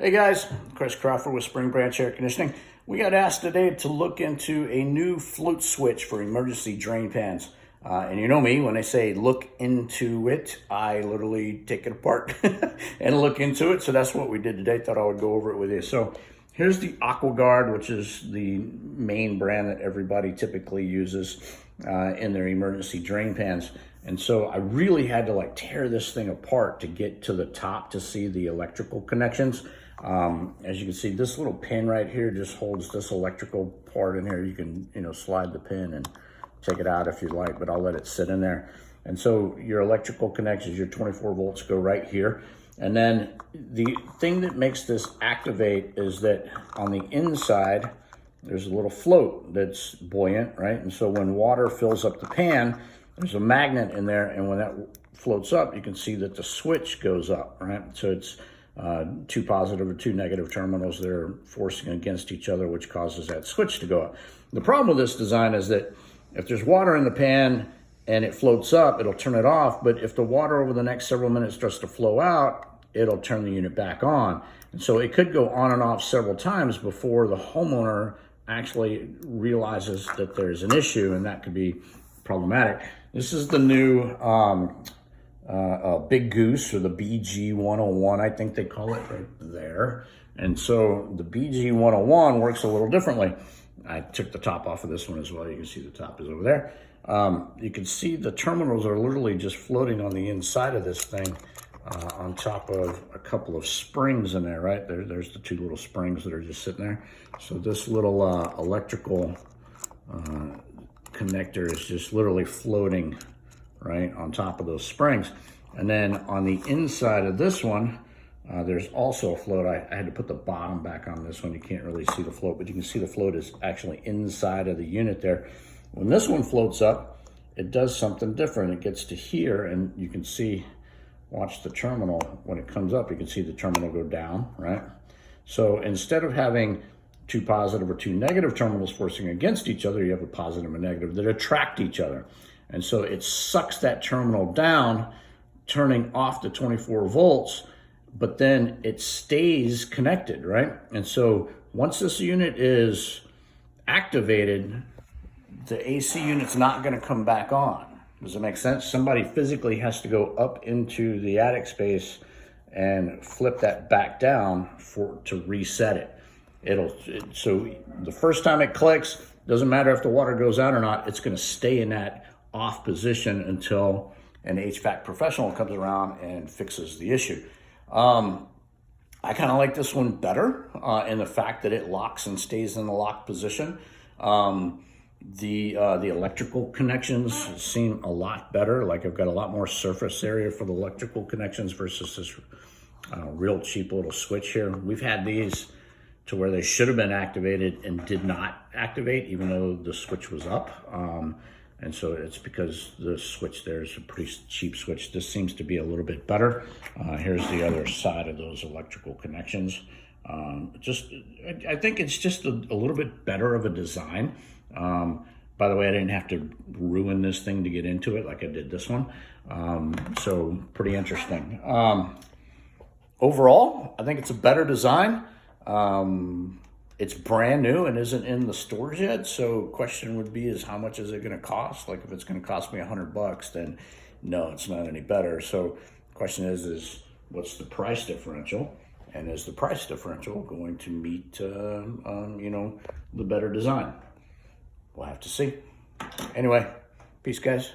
Hey guys, Chris Crawford with Spring Branch Air Conditioning. We got asked today to look into a new float switch for emergency drain pans. And you know me, when I say look into it, I literally take it apart and look into it. So that's what we did today. Thought I would go over it with you. So here's the AquaGuard, which is the main brand that everybody typically uses in their emergency drain pans. And so I really had to tear this thing apart to get to the top to see the electrical connections. As you can see, this little pin right here just holds this electrical part in here. You can, slide the pin and take it out if you like, but I'll let it sit in there. And so your electrical connections, your 24 volts go right here. And then the thing that makes this activate is that on the inside, there's a little float that's buoyant, right? And so when water fills up the pan, there's a magnet in there, and when that floats up, you can see that the switch goes up, right? So it's two positive or two negative terminals that are forcing against each other, which causes that switch to go up. The problem with this design is that if there's water in the pan and it floats up, it'll turn it off, but if the water over the next several minutes starts to flow out, it'll turn the unit back on. And so it could go on and off several times before the homeowner actually realizes that there's an issue, and that could be problematic. This is the new Big Goose, or the BG101, I think they call it right there. And so the BG101 works a little differently. I took the top off of this one as well. You can see the top is over there. You can see the terminals are literally just floating on the inside of this thing on top of a couple of springs in there, right? There's the two little springs that are just sitting there. So this little electrical connector is just literally floating right on top of those springs. And then on the inside of this one, there's also a float. I had to put the bottom back on this one. You can't really see the float, but you can see the float is actually inside of the unit there. When this one floats up, it does something different. It gets to here, and you can see, watch the terminal. When it comes up, you can see the terminal go down, right? So instead of having two positive or two negative terminals forcing against each other, you have a positive and negative that attract each other. And so it sucks that terminal down, turning off the 24 volts, but then it stays connected, right? And so once this unit is activated, the AC unit's not gonna come back on. Does it make sense? Somebody physically has to go up into the attic space and flip that back down to reset it. So the first time it clicks, doesn't matter if the water goes out or not, it's gonna stay in that off position until an HVAC professional comes around and fixes the issue. I kind of like this one better in the fact that it locks and stays in the locked position. The electrical connections seem a lot better. Like, I've got a lot more surface area for the electrical connections versus this real cheap little switch here. We've had these to where they should have been activated and did not activate, even though the switch was up. And so it's because the switch there is a pretty cheap switch. This seems to be a little bit better. Here's the other side of those electrical connections. I think it's just a little bit better of a design. By the way, I didn't have to ruin this thing to get into it like I did this one. So pretty interesting. Overall, I think it's a better design. It's brand new and isn't in the stores yet. So question would be is how much is it going to cost? Like, if it's going to cost me $100, then no, it's not any better. So the question is what's the price differential? And is the price differential going to meet, the better design? We'll have to see. Anyway, peace, guys.